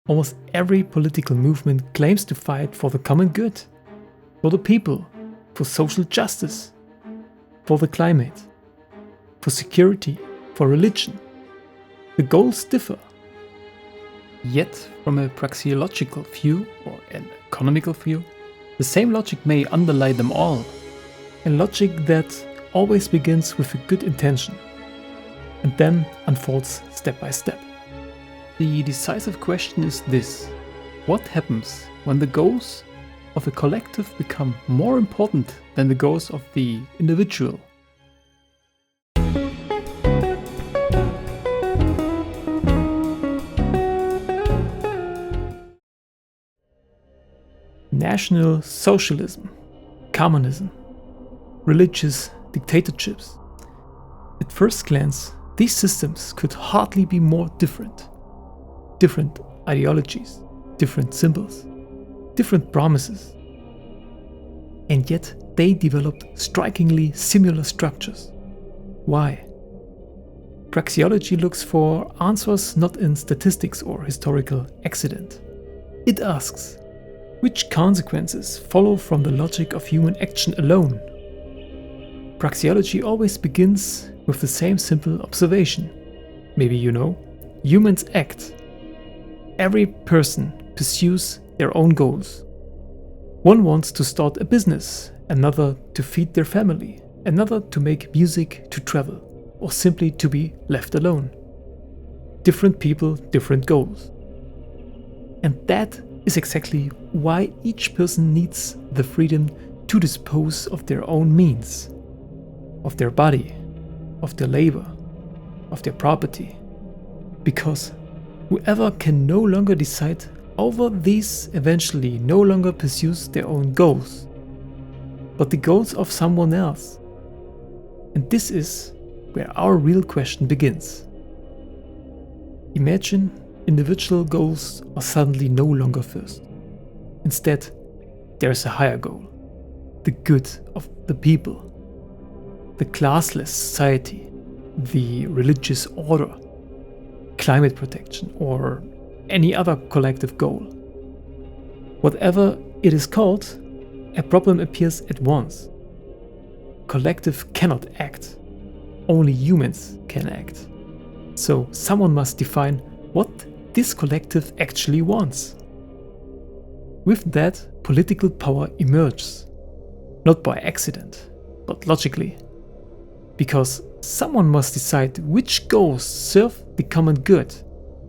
Almost every political movement claims to fight for the common good, for the people, for social justice, for the climate, for security, for religion. The goals differ. Yet, from a praxeological view or an economical view, the same logic may underlie them all. A logic that always begins with a good intention and then unfolds step by step. The decisive question is this: what happens when the goals of a collective become more important than the goals of the individual? National socialism, communism, religious dictatorships. At first glance, these systems could hardly be more different. Different ideologies, different symbols, different promises. And yet they developed strikingly similar structures. Why? Praxeology looks for answers not in statistics or historical accident. It asks, which consequences follow from the logic of human action alone? Praxeology always begins with the same simple observation. Maybe you know, humans act. Every person pursues their own goals. One wants to start a business, another to feed their family, another to make music, to travel, or simply to be left alone. Different people, different goals. And that is exactly why each person needs the freedom to dispose of their own means, of their body, of their labor, of their property. Because whoever can no longer decide over these eventually no longer pursues their own goals, but the goals of someone else. And this is where our real question begins. Imagine individual goals are suddenly no longer first. Instead, there is a higher goal, the good of the people, the classless society, the religious order, climate protection, or any other collective goal. Whatever it is called, a problem appears at once. Collective cannot act. Only humans can act. So someone must define what this collective actually wants. With that, political power emerges, not by accident, but logically. Because someone must decide which goals serve the common good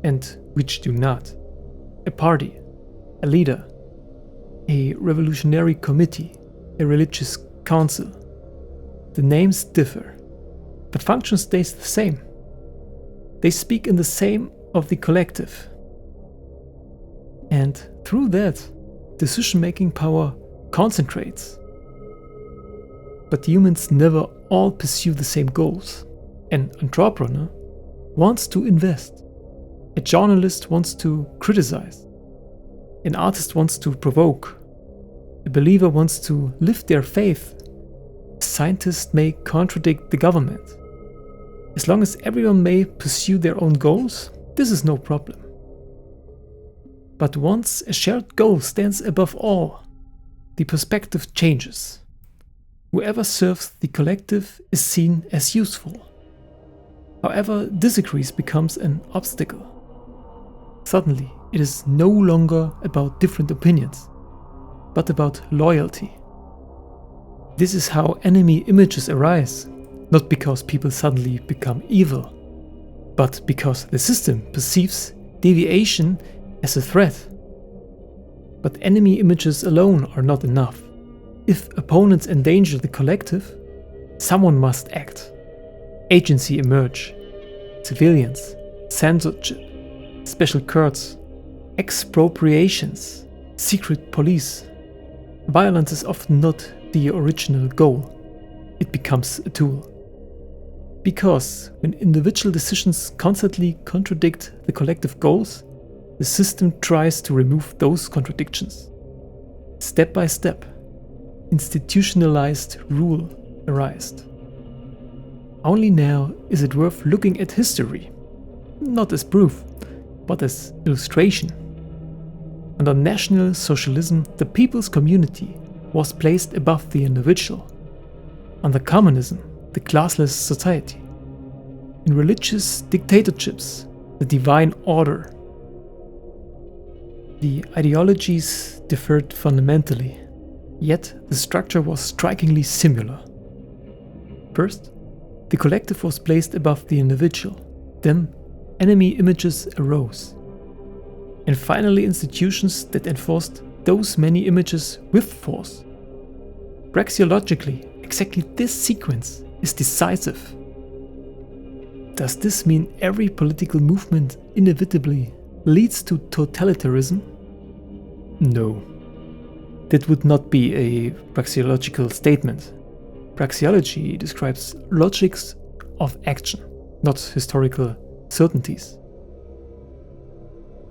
and which do not. A party, a leader, a revolutionary committee, a religious council. The names differ, but function stays the same. They speak in the same of the collective. And through that, decision-making power concentrates. But humans never all pursue the same goals. An entrepreneur wants to invest. A journalist wants to criticize. An artist wants to provoke. A believer wants to live their faith. A scientist may contradict the government. As long as everyone may pursue their own goals, this is no problem. But once a shared goal stands above all, the perspective changes. Whoever serves the collective is seen as useful. However disagrees becomes an obstacle. Suddenly, it is no longer about different opinions, but about loyalty. This is how enemy images arise, not because people suddenly become evil, but because the system perceives deviation as a threat. But enemy images alone are not enough. If opponents endanger the collective, someone must act. Agency emerge. Civilians, censorship, special courts, expropriations, secret police. Violence is often not the original goal. It becomes a tool. Because when individual decisions constantly contradict the collective goals, the system tries to remove those contradictions. Step by step, institutionalized rule arises. Only now is it worth looking at history, not as proof, but as illustration. Under National Socialism, the people's community was placed above the individual. Under communism, the classless society. In religious dictatorships, the divine order. The ideologies differed fundamentally, yet the structure was strikingly similar. First, the collective was placed above the individual. Then, enemy images arose. And finally, institutions that enforced those many images with force. Praxeologically, exactly this sequence is decisive. Does this mean every political movement inevitably leads to totalitarianism? No. That would not be a praxeological statement. Praxeology describes logics of action, not historical certainties.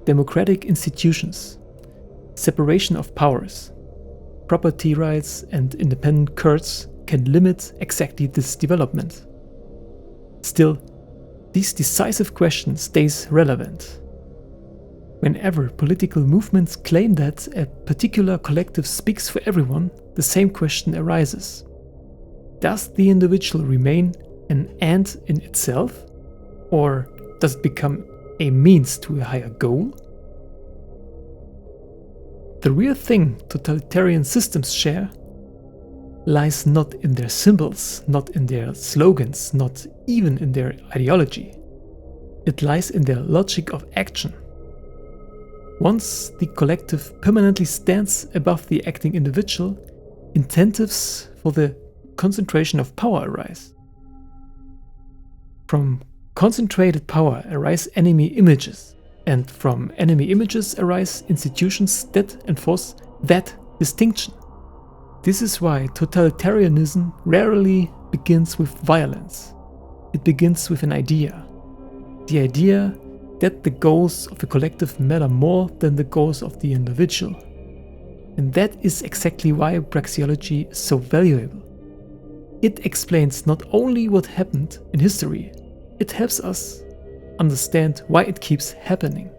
Democratic institutions, separation of powers, property rights and independent courts can limit exactly this development. Still, this decisive question stays relevant. Whenever political movements claim that a particular collective speaks for everyone, the same question arises. Does the individual remain an end in itself, or does it become a means to a higher goal? The real thing totalitarian systems share lies not in their symbols, not in their slogans, not even in their ideology. It lies in their logic of action. Once the collective permanently stands above the acting individual, incentives for the concentration of power arise. From concentrated power arise enemy images, and from enemy images arise institutions that enforce that distinction. This is why totalitarianism rarely begins with violence. It begins with an idea. The idea that the goals of the collective matter more than the goals of the individual. And that is exactly why praxeology is so valuable. It explains not only what happened in history, it helps us understand why it keeps happening.